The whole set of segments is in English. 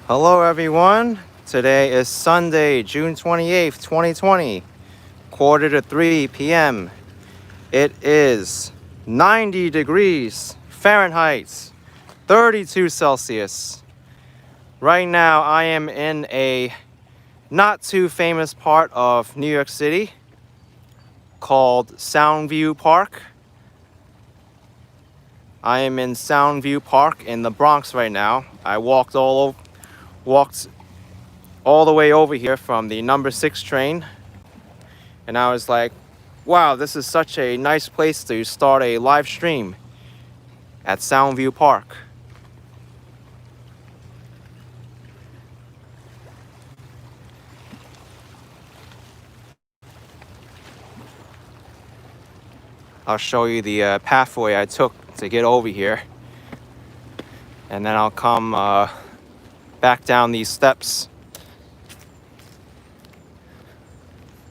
Hello everyone. Today is Sunday, June 28th, 2020, quarter to 3 p.m. It is 90 degrees Fahrenheit, 32 Celsius. Right now I am in a not too famous part of New York City called Soundview Park. I am in Soundview Park in the Bronx right now. I walked all the way over here from the number 6 train, and I was like, wow, this is such a nice place to start a live stream at Soundview Park. I'll show you the pathway I took to get over here, and then I'll come back down these steps.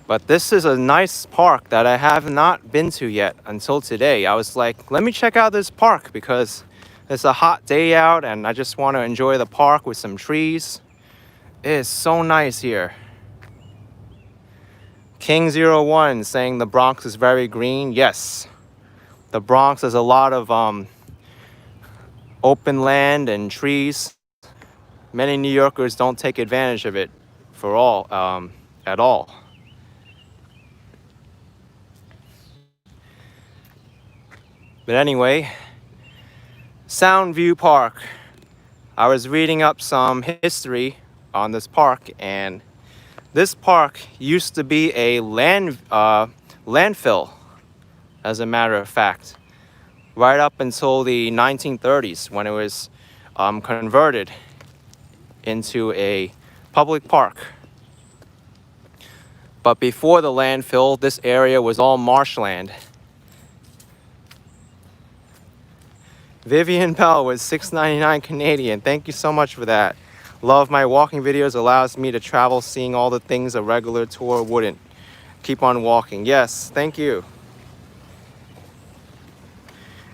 But this is a nice park that I have not been to yet until today. I was like, let me check out this park because it's a hot day out and I just want to enjoy the park with some trees. It is so nice here. King01 saying the Bronx is very green. Yes, the Bronx has a lot of open land and trees. Many New Yorkers don't take advantage of it at all. But anyway, Soundview Park. I was reading up some history on this park, and this park used to be a landfill, as a matter of fact, right up until the 1930s when it was converted into a public park. But before the landfill, this area was all marshland. Vivian Bell was $6.99 Canadian. Thank you so much for that. Love my walking videos. Allows me to travel seeing all the things a regular tour wouldn't. Keep on walking. Yes, thank you.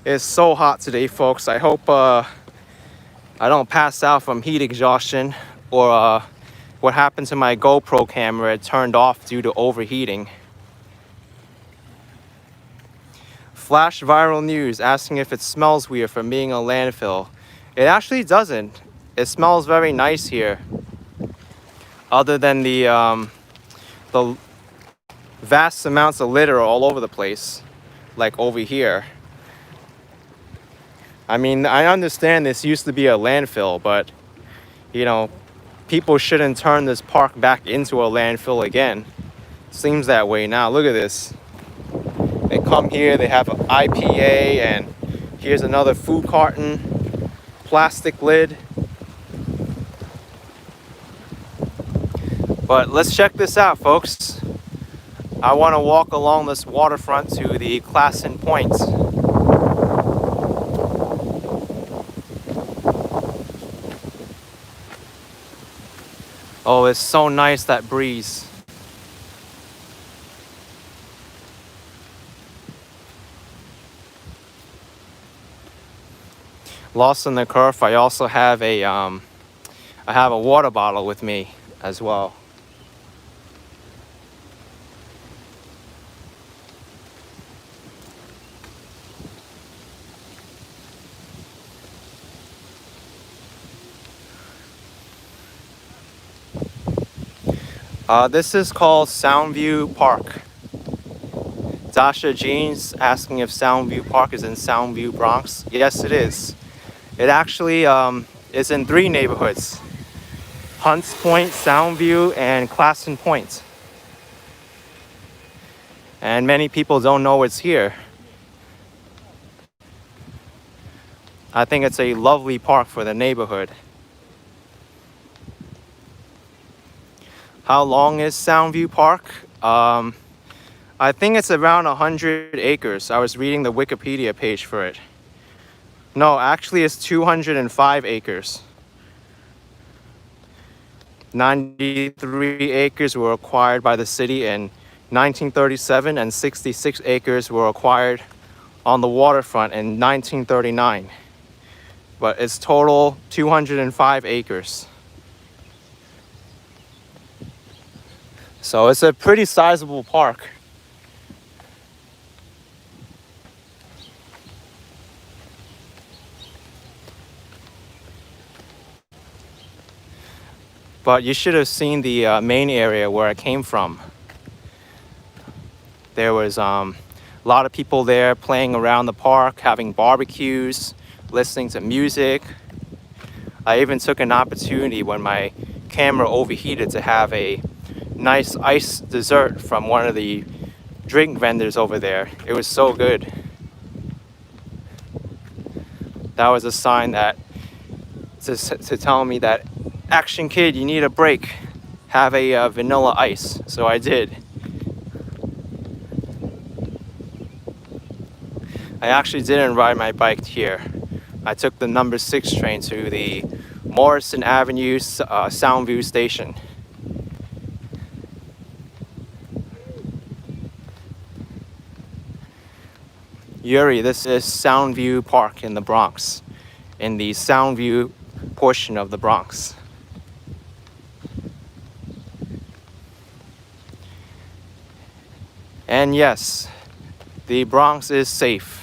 It's so hot today, folks. I hope I don't pass out from heat exhaustion or what happened to my GoPro camera. It turned off due to overheating. Flash viral news asking if it smells weird from being a landfill. It actually doesn't. It smells very nice here. Other than the vast amounts of litter all over the place, like over here. I mean, I understand this used to be a landfill, but you know, people shouldn't turn this park back into a landfill again. Seems that way now. Look at this. They come here, they have an IPA, and here's another food carton, plastic lid. But let's check this out, folks. I want to walk along this waterfront to the Classen Point. Oh, it's so nice, that breeze. Lost in the curve. I also have a water bottle with me as well. This is called Soundview Park. Dasha Jeans asking if Soundview Park is in Soundview, Bronx. Yes, it is. It actually is in 3 neighborhoods: Hunts Point, Soundview, and Classen Point. And many people don't know it's here. I think it's a lovely park for the neighborhood. How long is Soundview Park? I think it's around 100 acres. I was reading the Wikipedia page for it. No, actually it's 205 acres. 93 acres were acquired by the city in 1937 and 66 acres were acquired on the waterfront in 1939. But it's total 205 acres. So it's a pretty sizable park. But you should have seen the main area where I came from. There was a lot of people there playing around the park, having barbecues, listening to music. I even took an opportunity when my camera overheated to have a nice ice dessert from one of the drink vendors over there. It was so good. That was a sign that to tell me that, action kid, you need a break. Have a vanilla ice. So I did. I actually didn't ride my bike here. I took the number 6 train to the Morrison Avenue Soundview station. Yuri, this is Soundview Park in the Bronx, in the Soundview portion of the Bronx. And yes, the Bronx is safe.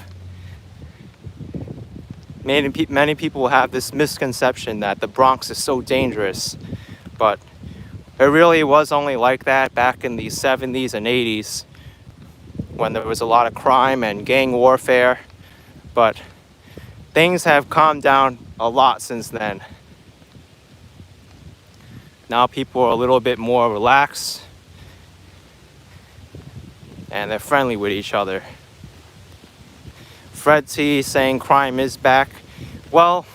Many people have this misconception that the Bronx is so dangerous, but it really was only like that back in the 70s and 80s when there was a lot of crime and gang warfare. But things have calmed down a lot since then. Now people are a little bit more relaxed and they're friendly with each other. Fred T saying crime is back. Well,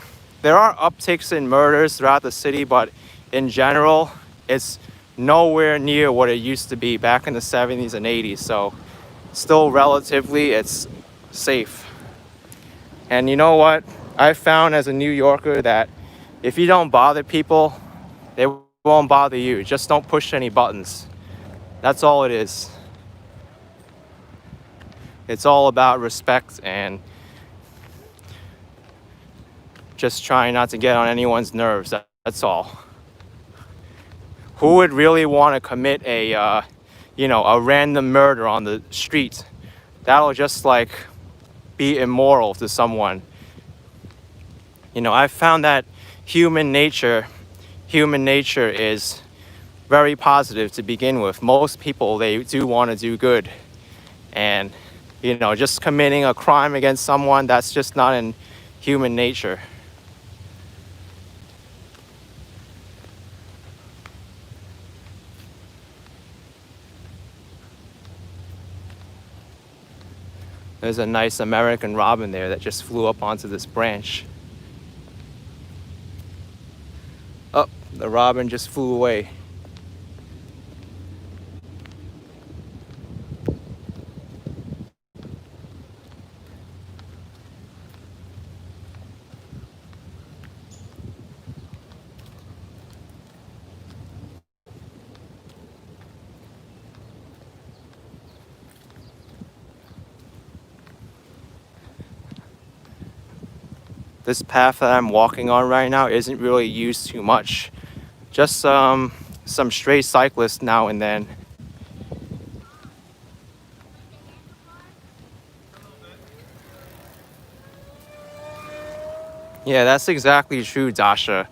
there are upticks in murders throughout the city, but in general, it's nowhere near what it used to be back in the 70s and 80s. So still relatively, it's safe. And you know what? I found as a New Yorker that if you don't bother people, they won't bother you. Just don't push any buttons. That's all it is. It's all about respect and just trying not to get on anyone's nerves. That's all. Who would really want to commit a random murder on the street? That'll just like be immoral to someone. I found that human nature is very positive to begin with. Most people, they do want to do good. And just committing a crime against someone, that's just not in human nature. There's a nice American robin there that just flew up onto this branch. Oh, the robin just flew away. This path that I'm walking on right now isn't really used too much. Just some stray cyclists now and then. Yeah, that's exactly true, Dasha.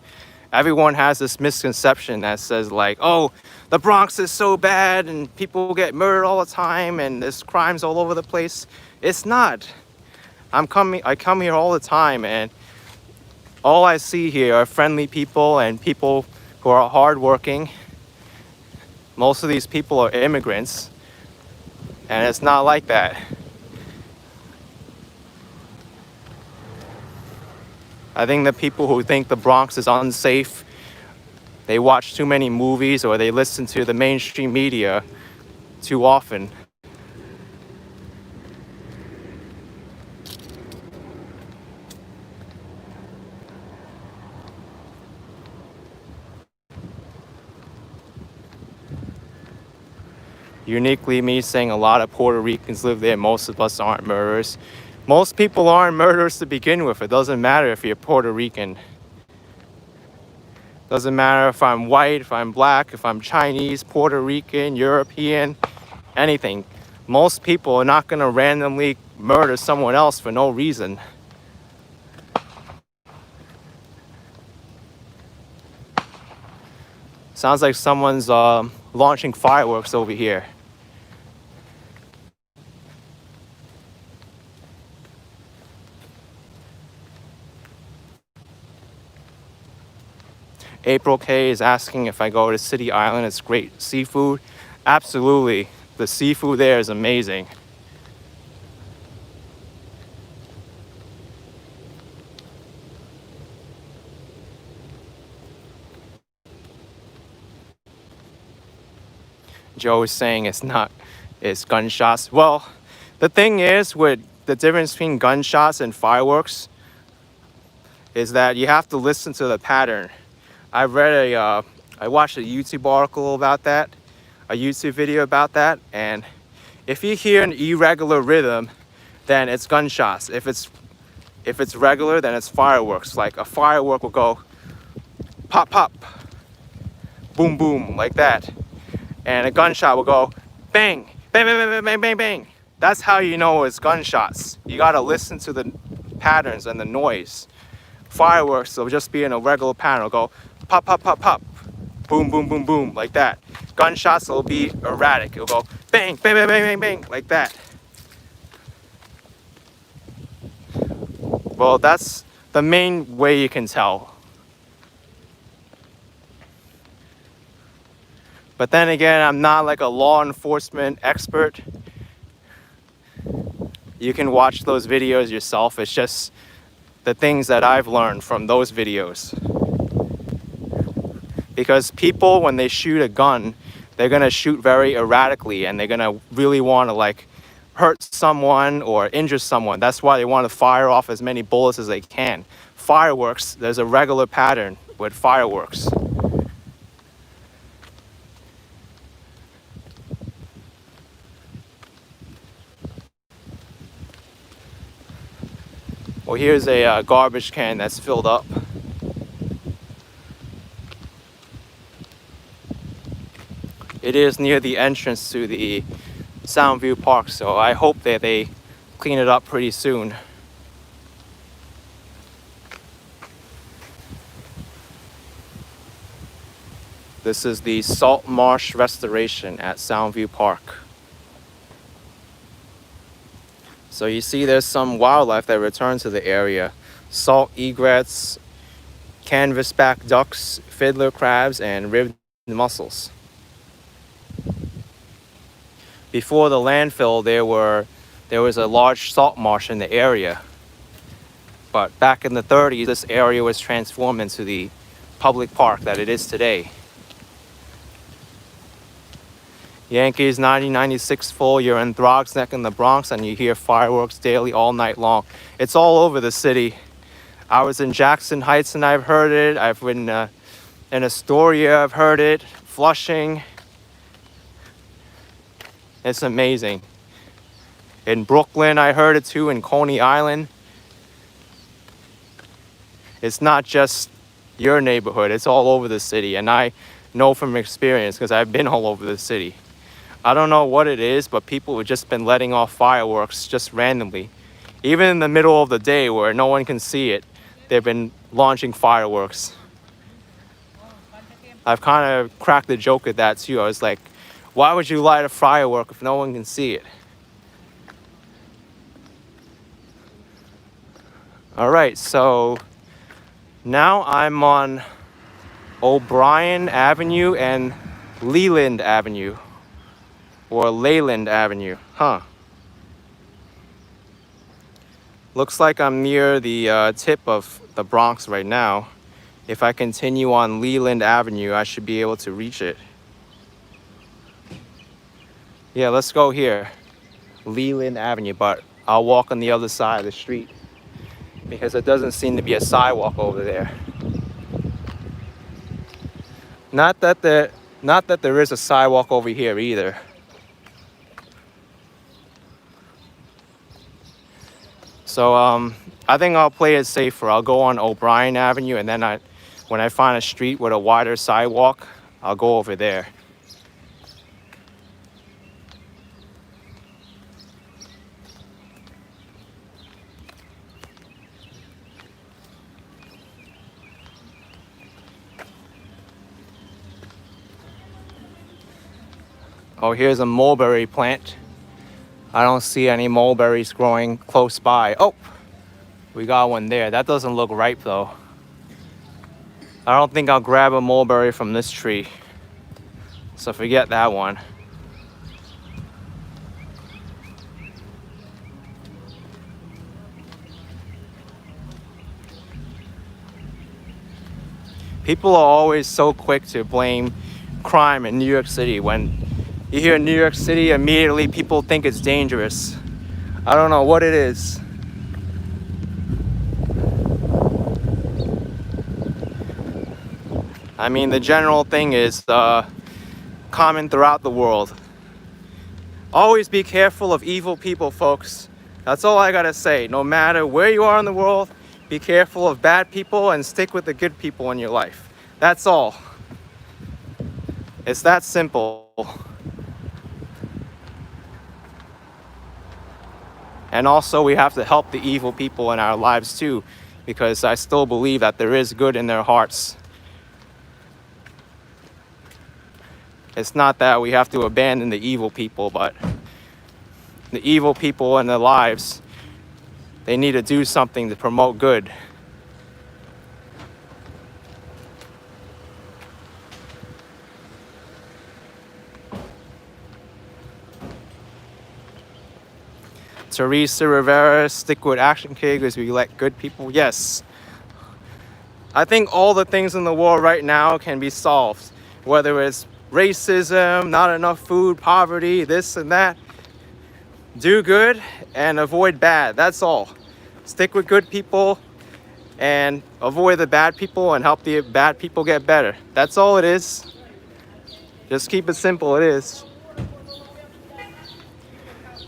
Everyone has this misconception that says like, oh, the Bronx is so bad and people get murdered all the time and there's crimes all over the place. It's not. I come here all the time, and all I see here are friendly people and people who are hardworking. Most of these people are immigrants, and it's not like that. I think the people who think the Bronx is unsafe, they watch too many movies or they listen to the mainstream media too often. Uniquely me saying a lot of Puerto Ricans live there. Most of us aren't murderers. Most people aren't murderers to begin with. It doesn't matter if you're Puerto Rican. Doesn't matter if I'm white, if I'm black, if I'm Chinese, Puerto Rican, European, anything. Most people are not gonna randomly murder someone else for no reason. Sounds like someone's launching fireworks over here. April K is asking if I go to City Island, it's great seafood. Absolutely, the seafood there is amazing. Joe is saying it's gunshots. Well, the thing is with the difference between gunshots and fireworks is that you have to listen to the pattern. I watched a YouTube article about that, a YouTube video about that, and if you hear an irregular rhythm, then it's gunshots. If it's regular, then it's fireworks. Like a firework will go pop pop, boom boom, like that, and a gunshot will go bang bang bang bang bang bang bang. That's how you know it's gunshots. You gotta listen to the patterns and the noise. Fireworks will just be in a regular pattern. It'll go pop pop pop pop, boom boom boom boom, like that. Gunshots will be erratic. It'll go bang bang bang bang bang bang, like that. Well, that's the main way you can tell. But then again, I'm not like a law enforcement expert. You can watch those videos yourself. It's just the things that I've learned from those videos. Because people, when they shoot a gun, they're gonna shoot very erratically and they're gonna really wanna like hurt someone or injure someone. That's why they want to fire off as many bullets as they can. Fireworks, there's a regular pattern with fireworks. Well, here's a garbage can that's filled up. It is near the entrance to the Soundview Park, so I hope that they clean it up pretty soon. This is the salt marsh restoration at Soundview Park. So you see there's some wildlife that returns to the area. Salt egrets, canvasback ducks, fiddler crabs, and ribbed mussels. Before the landfill, there was a large salt marsh in the area. But back in the 30s, this area was transformed into the public park that it is today. Yankees 90-96 full, you're in Bronx neck in the Bronx and you hear fireworks daily all night long. It's all over the city. I was in Jackson Heights and I've heard it. I've been in Astoria, I've heard it. Flushing. It's amazing. In Brooklyn, I heard it too, in Coney Island. It's not just your neighborhood, it's all over the city. And I know from experience because I've been all over the city. I don't know what it is, but people have just been letting off fireworks just randomly. Even in the middle of the day where no one can see it, they've been launching fireworks. I've kind of cracked the joke at that too. I was like, why would you light a firework if no one can see it? All right, so now I'm on O'Brien Avenue and Leland Avenue, or Leyland Avenue, Looks like I'm near the tip of the Bronx right now. If I continue on Leland Avenue, I should be able to reach it. Yeah, let's go here, Leland Avenue, but I'll walk on the other side of the street because there doesn't seem to be a sidewalk over there. Not that there is a sidewalk over here either. So I think I'll play it safer. I'll go on O'Brien Avenue and then When I find a street with a wider sidewalk, I'll go over there. Oh, here's a mulberry plant. I don't see any mulberries growing close by. Oh, we got one there. That doesn't look ripe though. I don't think I'll grab a mulberry from this tree. So forget that one. People are always so quick to blame crime in New York City. When you hear New York City, immediately people think it's dangerous. I don't know what it is. I mean, the general thing is common throughout the world. Always be careful of evil people, folks. That's all I gotta say. No matter where you are in the world, be careful of bad people and stick with the good people in your life. That's all. It's that simple. And also, we have to help the evil people in our lives too, because I still believe that there is good in their hearts. It's not that we have to abandon the evil people, but the evil people in their lives, they need to do something to promote good. Teresa Rivera, stick with Action Kid because we elect good people. Yes. I think all the things in the world right now can be solved, whether it's racism, not enough food, poverty, this and that. Do good and avoid bad. That's all. Stick with good people and avoid the bad people and help the bad people get better. That's all it is. Just keep it simple. It is.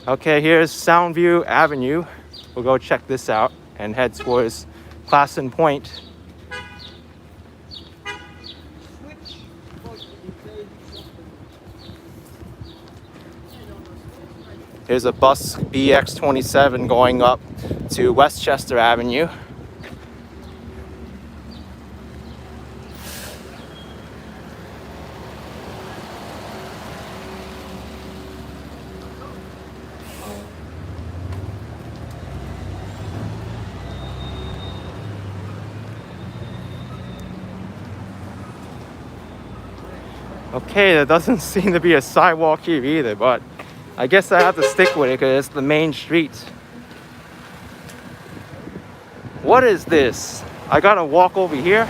Okay, here's Soundview Avenue. We'll go check this out and head towards Classen Point. Here's a bus BX27 going up to Westchester Avenue. Okay, there doesn't seem to be a sidewalk here either, but I guess I have to stick with it because it's the main street. What is this? I gotta walk over here?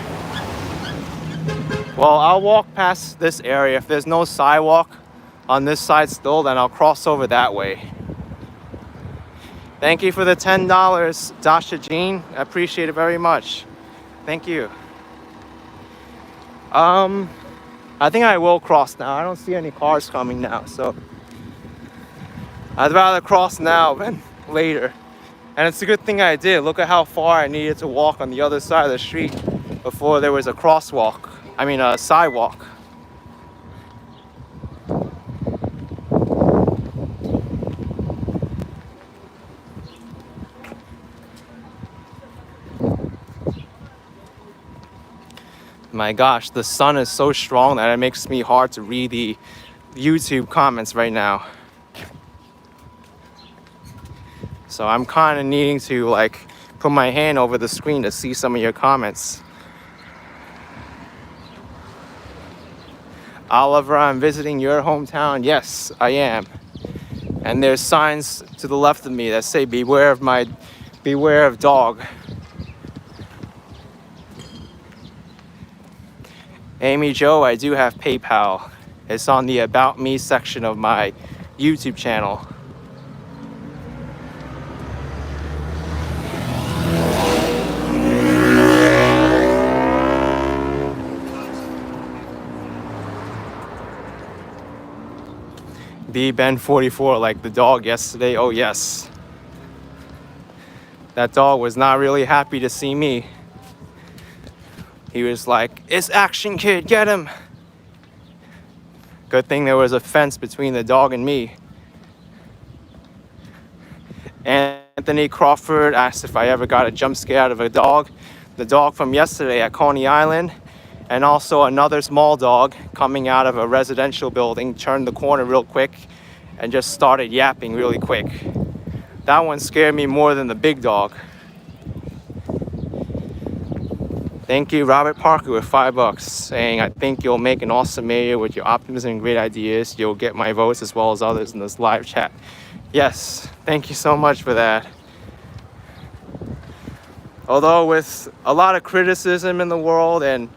Well, I'll walk past this area. If there's no sidewalk on this side still, then I'll cross over that way. Thank you for the $10, Dasha Jean. I appreciate it very much. Thank you. I think I will cross now. I don't see any cars coming now, so I'd rather cross now than later. And it's a good thing I did. Look at how far I needed to walk on the other side of the street before there was a crosswalk. I mean, a sidewalk. My gosh, the sun is so strong that it makes me hard to read the YouTube comments right now. So I'm kind of needing to like put my hand over the screen to see some of your comments. Oliver, I'm visiting your hometown. Yes, I am. And there's signs to the left of me that say beware of dog. Amy Jo, I do have PayPal. It's on the About Me section of my YouTube channel. B Ben 44, like the dog yesterday. Oh yes. That dog was not really happy to see me. He was like, "It's action, kid, get him." Good thing there was a fence between the dog and me. Anthony Crawford asked if I ever got a jump scare out of a dog. The dog from yesterday at Coney Island, and also another small dog coming out of a residential building, turned the corner real quick and just started yapping really quick. That one scared me more than the big dog. Thank you, Robert Parker, with $5, saying, "I think you'll make an awesome mayor with your optimism and great ideas. You'll get my votes as well as others in this live chat." Yes, thank you so much for that. Although with a lot of criticism in the world and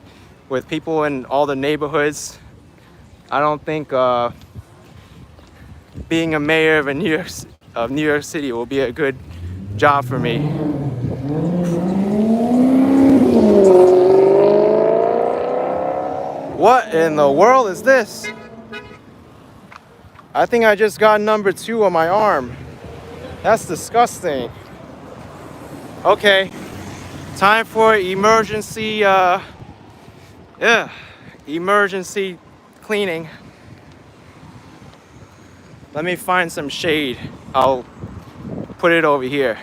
with people in all the neighborhoods, I don't think being a mayor of New York City will be a good job for me. What in the world is this? I think I just got number 2 on my arm. That's disgusting. Okay, time for emergency emergency cleaning. Let me find some shade. I'll put it over here.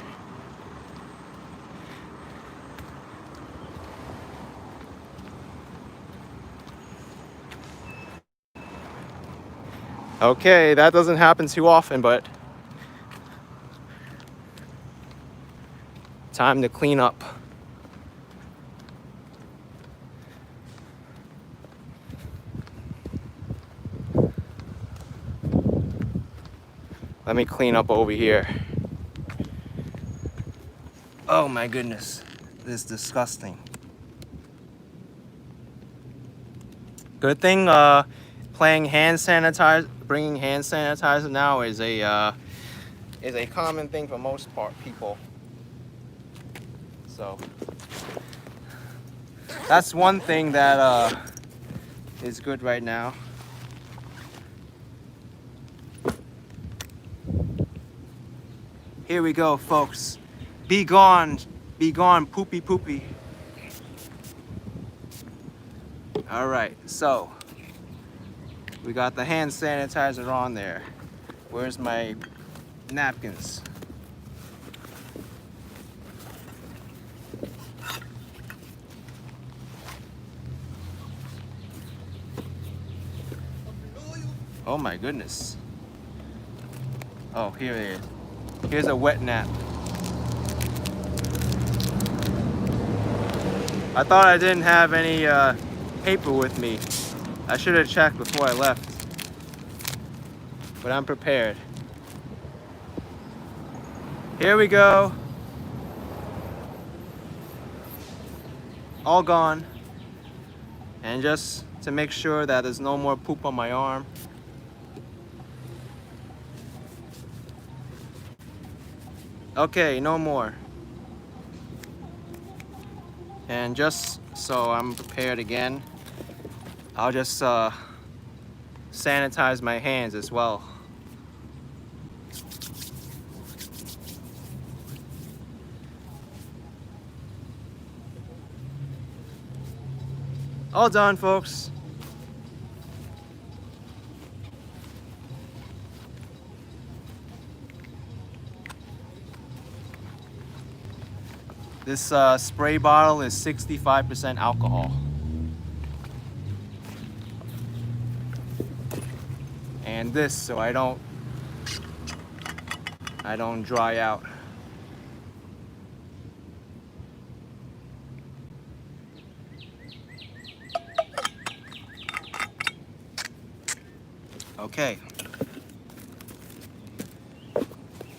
Okay, that doesn't happen too often, but time to clean up. Let me clean up over here. Oh my goodness, this is disgusting. Good thing bringing hand sanitizer now is a common thing for most people. So that's one thing that is good right now. Here we go, folks. Be gone, poopy poopy. All right, so we got the hand sanitizer on there. Where's my napkins? Oh my goodness. Oh, here it is. Here's a wet nap. I thought I didn't have any paper with me. I should have checked before I left. But I'm prepared. Here we go. All gone. And just to make sure that there's no more poop on my arm. Okay, no more. And just so I'm prepared again, I'll just sanitize my hands as well. All done, folks. This spray bottle is 65% alcohol. And this, so I don't dry out. Okay.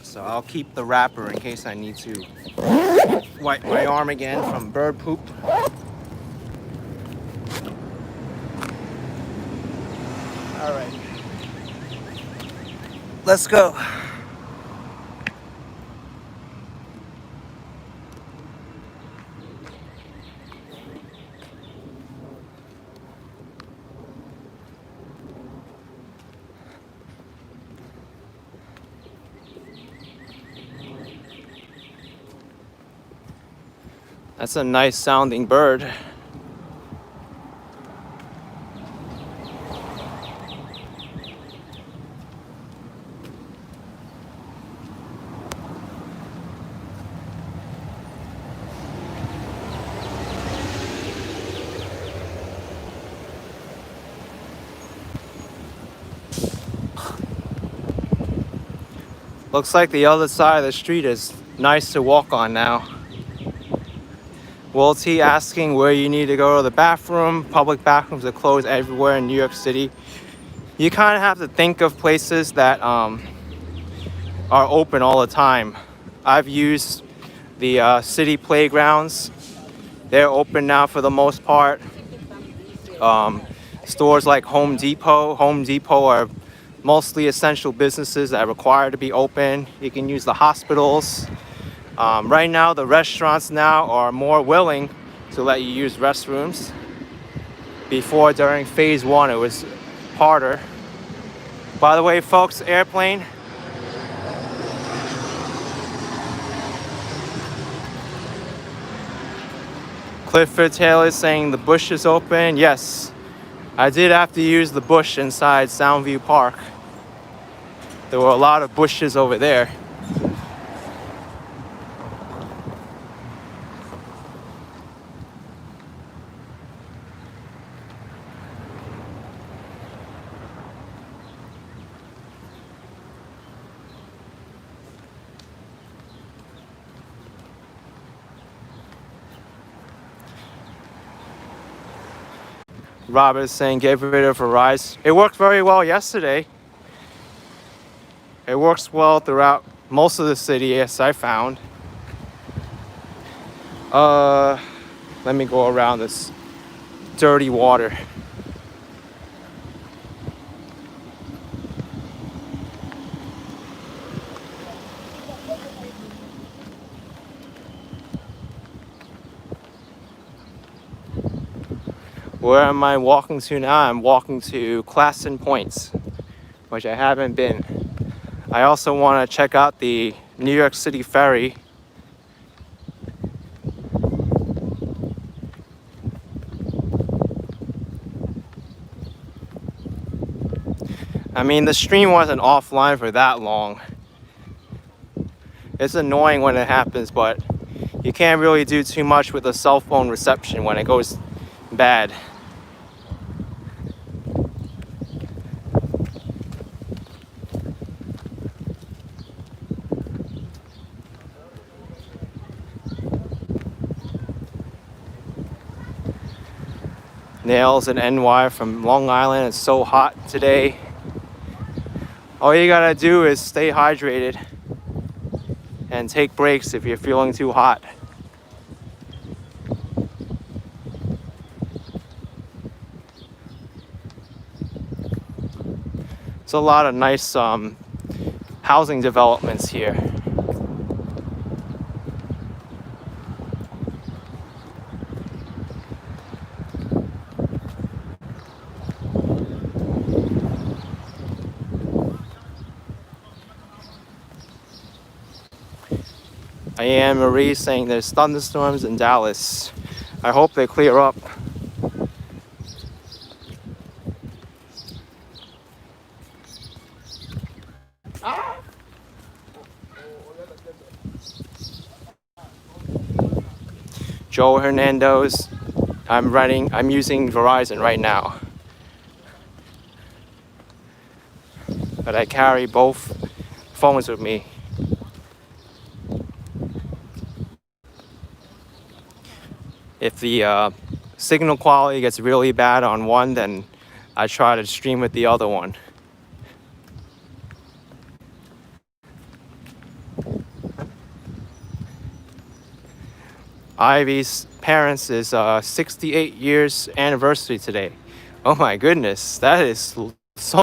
So I'll keep the wrapper in case I need to wipe my arm again from bird poop. All right. Let's go. That's a nice sounding bird. Looks like the other side of the street is nice to walk on now. Will T asking where you need to go to the bathroom. Public bathrooms are closed everywhere in New York City. You kind of have to think of places that are open all the time. I've used the city playgrounds. They're open now for the most part. Stores like Home Depot are mostly essential businesses that are required to be open. You can use the hospitals. Right now, the restaurants now are more willing to let you use restrooms. Before, during phase one, it was harder. By the way, folks, airplane. Clifford Taylor saying the bush is open. Yes, I did have to use the bush inside Soundview Park. There were a lot of bushes over there. Robert is saying get rid of Verizon. It worked very well yesterday. It works well throughout most of the city, yes, I found. Let me go around this dirty water. Where am I walking to now? I'm walking to Classen Points, which I haven't been. I also want to check out the New York City ferry. I mean, the stream wasn't offline for that long. It's annoying when it happens, but you can't really do too much with the cell phone reception when it goes bad. Nails and NY from Long Island. It's so hot today. All you gotta do is stay hydrated and take breaks if you're feeling too hot. There's a lot of nice housing developments here. I am Marie saying there's thunderstorms in Dallas. I hope they clear up. Joe Hernandez, I'm using Verizon right now. But I carry both phones with me. If the signal quality gets really bad on one, then I try to stream with the other one. Ivy's parents is 68 years anniversary today. Oh my goodness, that is